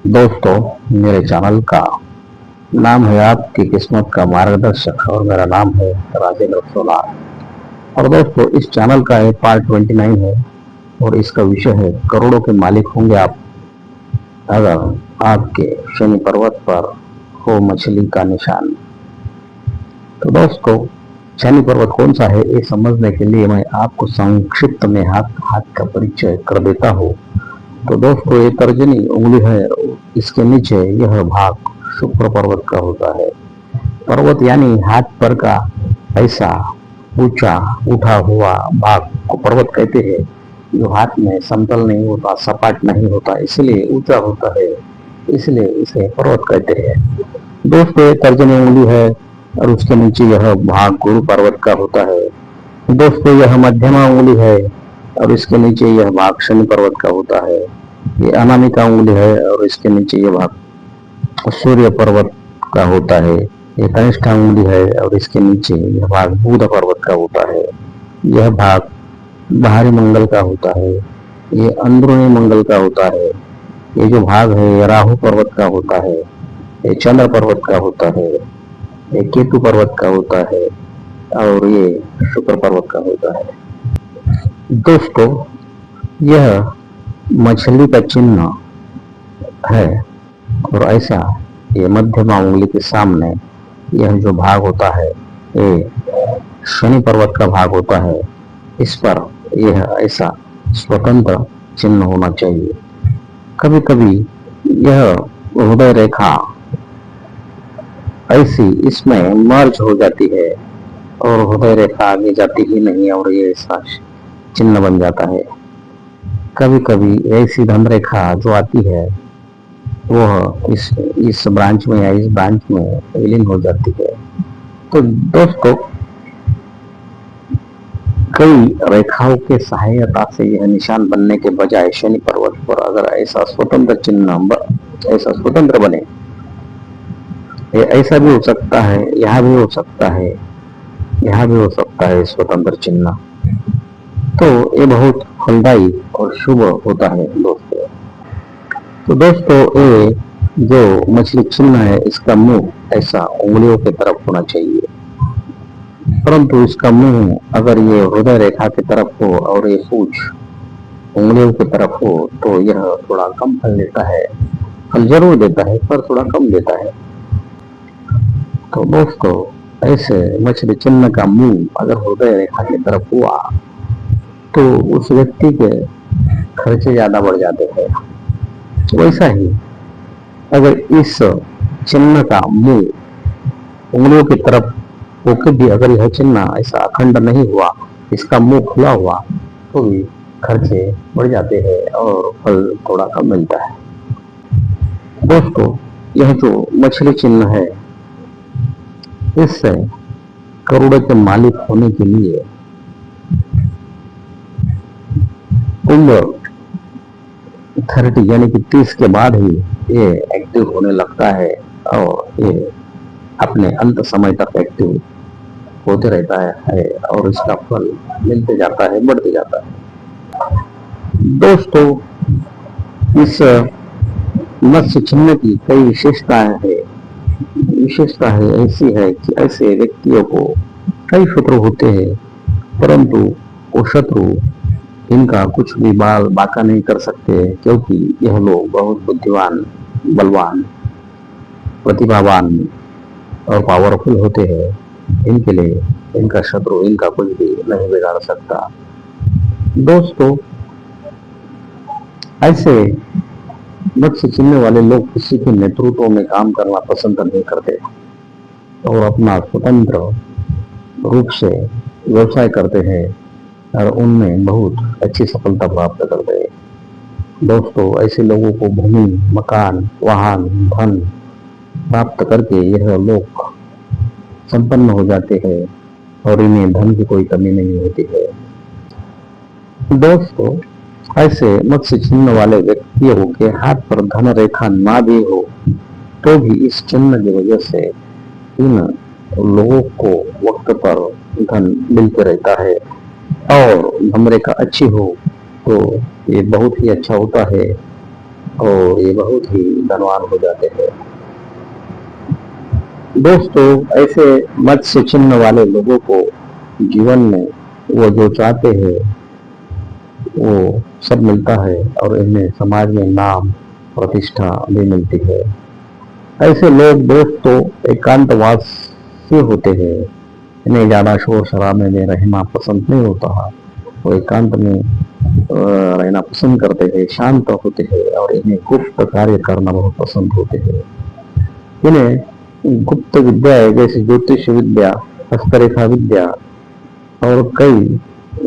दोस्तों, मेरे चैनल का नाम है आपकी किस्मत का मार्गदर्शक और मेरा नाम है राजेंद्र सोनार। और दोस्तों, इस चैनल का है पार्ट 29 है और इसका विषय है करोड़ों के मालिक होंगे आप अगर आपके शनि पर्वत पर हो मछली का निशान। तो दोस्तों, शनि पर्वत कौन सा है ये समझने के लिए मैं आपको संक्षिप्त में हाथ का परिचय कर देता हूँ। तो दोस्तों, ये तर्जनी उंगली है, इसके नीचे यह भाग शुक्र पर्वत का होता है। पर्वत यानी हाथ पर का ऐसा ऊंचा उठा हुआ भाग को पर्वत कहते हैं, जो हाथ में समतल नहीं होता, सपाट नहीं होता, इसलिए ऊंचा होता है, इसलिए इसे पर्वत कहते हैं। दोस्तों, ये तर्जनी उंगली है और उसके नीचे यह भाग गुरु पर्वत का होता है। दोस्तों, यह मध्यमा उंगली है और इसके नीचे यह भाग शनि पर्वत का होता है। ये अनामिका उंगली है और इसके नीचे यह भाग सूर्य पर्वत का होता है। ये कनिष्ठा उंगली है और इसके नीचे यह भाग बुध पर्वत का होता है। यह भाग बाहरी मंगल का होता है, ये अंदरूनी मंगल का होता है। ये जो भाग है ये राहु पर्वत का होता है, ये चंद्र पर्वत का होता है, ये केतु पर्वत का होता है और ये शुक्र पर्वत का होता है। दोस्तों, यह मछली का चिन्ह है और ऐसा ये मध्यमा उंगली के सामने यह जो भाग होता है ये शनि पर्वत का भाग होता है। इस पर यह ऐसा स्वतंत्र चिन्ह होना चाहिए। कभी कभी यह हृदय रेखा ऐसी इसमें मर्ज हो जाती है और हृदय रेखा आगे जाती ही नहीं और ये ऐसा चिन्ह बन जाता है। कभी कभी ऐसी धन रेखा जो आती है वह इस ब्रांच में या इस ब्रांच में विलीन हो जाती है। तो दोस्तों, कई रेखाओं के सहायता से यह निशान बनने के बजाय शनि पर्वत पर अगर ऐसा स्वतंत्र चिन्ह ऐसा स्वतंत्र बने, ऐसा भी हो सकता है, यहाँ भी हो सकता है, यहाँ भी हो सकता है स्वतंत्र चिन्ह, तो ये बहुत फलदायी और शुभ होता है दोस्तों। तो दोस्तों, ये जो मछली चिन्ह है इसका मुंह ऐसा उंगलियों की तरफ होना चाहिए, परंतु इसका मुंह अगर ये हृदय रेखा की तरफ हो और ये पूंछ उंगलियों की तरफ हो तो यह थोड़ा कम फल देता है। फल जरूर देता है पर थोड़ा कम देता है। तो दोस्तों, ऐसे मछली चिन्ह का मुंह अगर हृदय रेखा की तरफ हुआ तो उस व्यक्ति के खर्चे ज्यादा बढ़ जाते हैं। वैसा ही अगर इस चिन्ह का मुंह उंगलियों की तरफ होकर भी अगर यह चिन्ह ऐसा अखंड नहीं हुआ, इसका मुंह खुला हुआ, तो भी खर्चे बढ़ जाते हैं और फल थोड़ा कम मिलता है। दोस्तों, यह जो मछली चिन्ह है इससे करोड़ों के मालिक होने के लिए उम्र 30 यानी कि 30 के बाद ही ये एक्टिव होने लगता है और ये अपने अंत समय तक एक्टिव होते रहता है और इसका फल मिलते जाता है, बढ़ते जाता है। दोस्तों, इस मत्स्य चिन्ह की कई विशेषताएं है। विशेषता है ऐसी है कि ऐसे व्यक्तियों को कई शत्रु होते हैं, परंतु वो शत्रु इनका कुछ भी बाका नहीं कर सकते, क्योंकि यह लोग बहुत बुद्धिमान, बलवान, प्रतिभावान और पावरफुल होते हैं। इनके लिए इनका शत्रु इनका कुछ भी नहीं बिगाड़ सकता। दोस्तों, ऐसे मत्स्य चिन्ह वाले लोग किसी के नेतृत्व में काम करना पसंद नहीं करते और अपना स्वतंत्र रूप से व्यवसाय करते हैं और उनमें बहुत अच्छी सफलता प्राप्त करते हैं। दोस्तों, ऐसे लोगों को भूमि, मकान, वाहन, धन प्राप्त करके यह लोग संपन्न हो जाते हैं और इन्हें धन की कोई कमी नहीं होती है। दोस्तों, ऐसे मत्स्य चिन्ह वाले व्यक्तियों के हाथ पर धन रेखा ना भी हो तो भी इस चिन्ह की वजह से इन लोगों को वक्त पर धन मिलते रहता है और धन रेखा अच्छी हो तो ये बहुत ही अच्छा होता है। और ये बहुत ही धनवान हो जाते हैं। दोस्तों, ऐसे मत्स्य चिन्ह वाले लोगों को जीवन में वो जो चाहते हैं वो सब मिलता है और इन्हें समाज में नाम प्रतिष्ठा भी मिलती है। ऐसे लोग दोस्तों एकांतवासी होते हैं। इन्हें ज्यादा शोर शराबे में रहना पसंद नहीं होता है। वो एकांत में रहना पसंद करते हैं, शांत होते हैं और इन्हें गुप्त कार्य करना बहुत पसंद होते हैं। इन्हें गुप्त विद्या जैसे ज्योतिष विद्या, हस्तरेखा विद्या और कई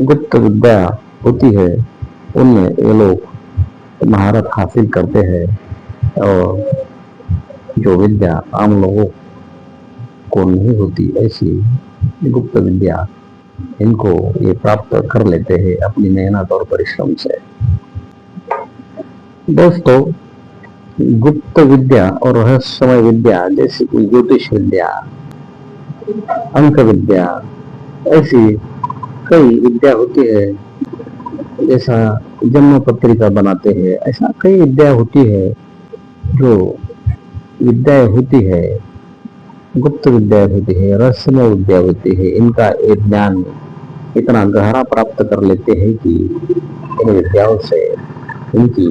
गुप्त विद्या होती है, उनमें ये लोग महारत हासिल करते हैं और जो विद्या आम लोगों को नहीं होती, ऐसी गुप्त विद्या इनको ये प्राप्त कर लेते हैं अपनी मेहनत और परिश्रम से। दोस्तों, गुप्त विद्या और रहस्यमय विद्या जैसे कि ज्योतिष विद्या, अंक विद्या, ऐसी कई विद्या होती है। जैसा जन्म पत्रिका बनाते हैं, ऐसा कई विद्या होती है जो विद्याएं होती है, गुप्त विद्या होती है, रहस्यमय विद्या होती है। इनका एक ज्ञान इतना गहरा प्राप्त कर लेते हैं कि इन विद्याओं से इनकी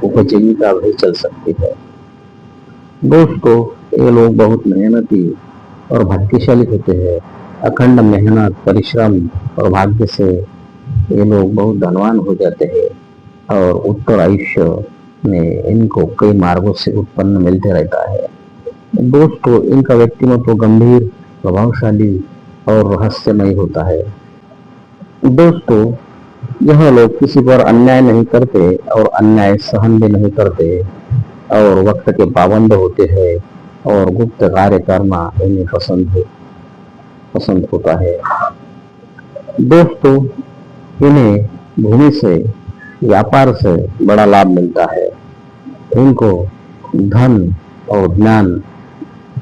उपजीविका भी चल सकती है। दोस्तों, ये लोग बहुत मेहनती और भाग्यशाली होते हैं। अखंड मेहनत, परिश्रम और भाग्य से ये लोग बहुत धनवान हो जाते हैं और उत्तर आयुष्य में इनको कई मार्गों से उत्पन्न मिलते रहता है। दोस्तों, इनका व्यक्तित्व गंभीर, प्रभावशाली और रहस्यमय होता है। दोस्तों, यह लोग किसी पर अन्याय नहीं करते और अन्याय सहन भी नहीं करते और वक्त के पाबंद होते हैं और गुप्त कार्य करना इन्हें पसंद होता है। दोस्तों, इन्हें भूमि से, व्यापार से बड़ा लाभ मिलता है। इनको धन और ज्ञान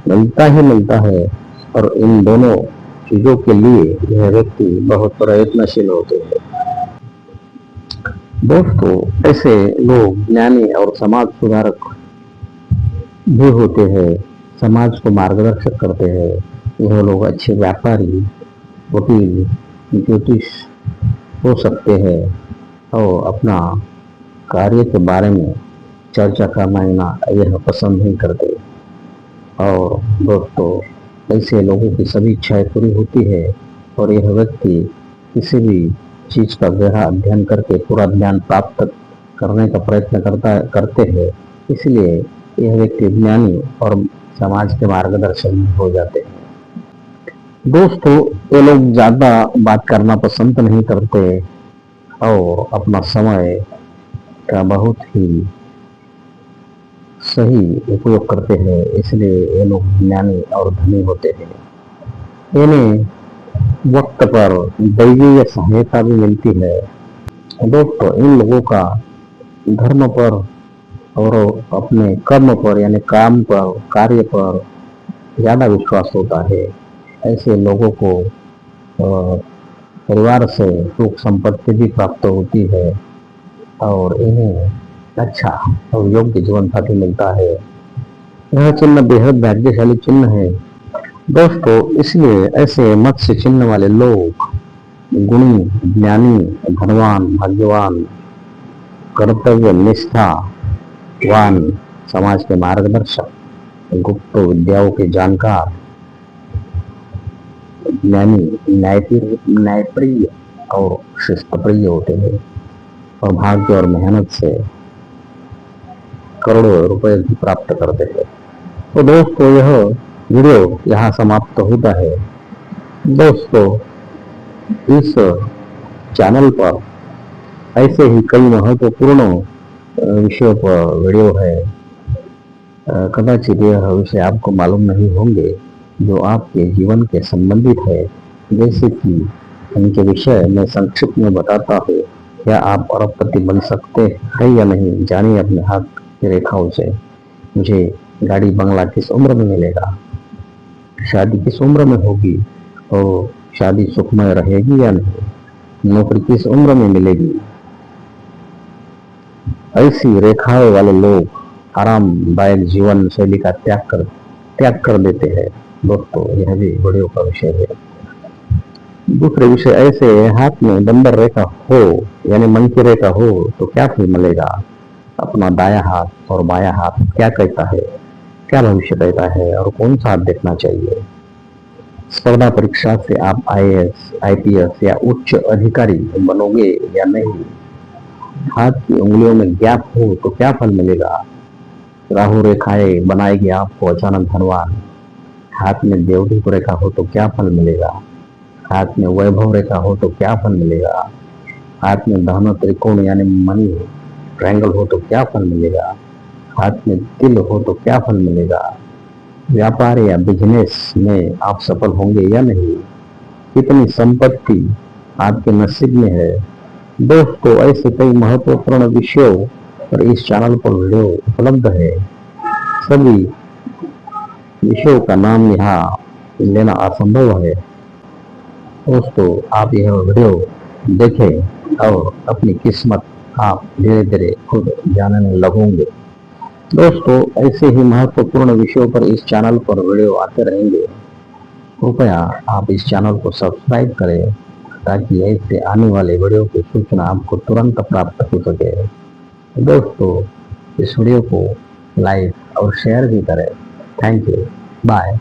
मिलता ही मिलता है और इन दोनों चीजों के लिए यह व्यक्ति बहुत प्रयत्नशील होते हैं। दोस्तों, ऐसे लोग ज्ञानी और समाज सुधारक भी होते हैं, समाज को मार्गदर्शक करते हैं। यह लोग अच्छे व्यापारी, वकील, ज्योतिष हो सकते हैं और अपना कार्य के बारे में चर्चा करना यह पसंद नहीं करते। और दोस्तों, ऐसे लोगों की सभी इच्छाएं पूरी होती है और यह व्यक्ति किसी भी चीज का गहरा अध्ययन करके पूरा ज्ञान प्राप्त करने का प्रयत्न करते हैं। इसलिए यह व्यक्ति ज्ञानी और समाज के मार्गदर्शन हो जाते हैं। दोस्तों, ये लोग ज्यादा बात करना पसंद नहीं करते और अपना समय का बहुत ही सही उपयोग करते हैं। इसलिए ये लोग ज्ञानी और धनी होते हैं। इन्हें वक्त पर दैवीय सहायता भी मिलती है। दोस्तों, इन लोगों का धर्म पर और अपने कर्म पर यानी काम पर, कार्य पर ज्यादा विश्वास होता है। ऐसे लोगों को परिवार से सुख संपत्ति भी प्राप्त होती है और इन्हें अच्छा और योग्य जीवन साथी मिलता है। यह चिन्ह बेहद भाग्यशाली चिन्ह है। दोस्तों, इसलिए ऐसे मत्स्य चिन्ह वाले लोग गुणी, ज्ञानी, धनवान, भाग्यवान, कर्तव्य निष्ठावान, समाज के मार्गदर्शक, गुप्त विद्याओं के जानकार, ज्ञानी, न्यायप्रिय और शिस्तप्रिय होते हैं और भाग्य और मेहनत से करोड़ों रुपए भी प्राप्त करते हैं। तो दोस्तों, यह वीडियो यहाँ समाप्त होता है। दोस्तों, इस चैनल पर ऐसे ही कई महत्वपूर्ण विषयों पर वीडियो है। कदाचित यह विषय आपको मालूम नहीं होंगे जो आपके जीवन के संबंधित है, जैसे कि इनके विषय मैं संक्षिप्त में बताता हूँ। क्या आप अरबपति बन सकते हैं या नहीं, जानिए अपने हाथ की रेखाओं से। मुझे गाड़ी बंगला किस उम्र में मिलेगा, शादी किस उम्र में होगी और शादी सुखमय रहेगी या नहीं, नौकरी किस उम्र में मिलेगी, ऐसी रेखाएं वाले लोग आरामदायक जीवन शैली का त्याग कर देते हैं। दोस्तों, यह भी वीडियो का विषय है। दूसरे विषय ऐसे, हाथ में बंदर रेखा हो यानी मन की रेखा हो तो क्या फल मिलेगा? अपना दाया हाथ और बाया हाथ क्या कहता है, क्या भविष्य कहता है और कौन सा हाथ देखना चाहिए? स्पर्धा परीक्षा से आप आईएएस, आईपीएस या उच्च अधिकारी बनोगे या नहीं? हाथ की उंगलियों में गैप हो तो क्या फल मिलेगा? राहु रेखाएं बनाएगी आपको अचानक धनवान। हाथ में देवदूत रेखा हो तो क्या फल मिलेगा? हाथ में वैभव रेखा हो तो क्या फल मिलेगा? हाथ में धन त्रिकोण यानी मनी ट्रायंगल हो तो क्या फल मिलेगा? हाथ में तिल हो तो क्या फल मिलेगा? व्यापार या बिजनेस में आप सफल होंगे या नहीं? कितनी संपत्ति आपके नसीब में है? दोस्तों, ऐसे कई महत्वपूर्ण विषयों पर इस चैनल पर वीडियो उपलब्ध है। सभी विषयों का नाम यहाँ लेना असंभव है। दोस्तों, आप यह वीडियो देखें और अपनी किस्मत आप धीरे धीरे खुद जानने लगोगे। दोस्तों, ऐसे ही महत्वपूर्ण विषयों पर इस चैनल पर वीडियो आते रहेंगे। कृपया आप इस चैनल को सब्सक्राइब करें ताकि ऐसे आने वाले वीडियो की सूचना आपको तुरंत प्राप्त हो सके। दोस्तों, इस वीडियो को लाइक और शेयर भी करें। Thank you, bye.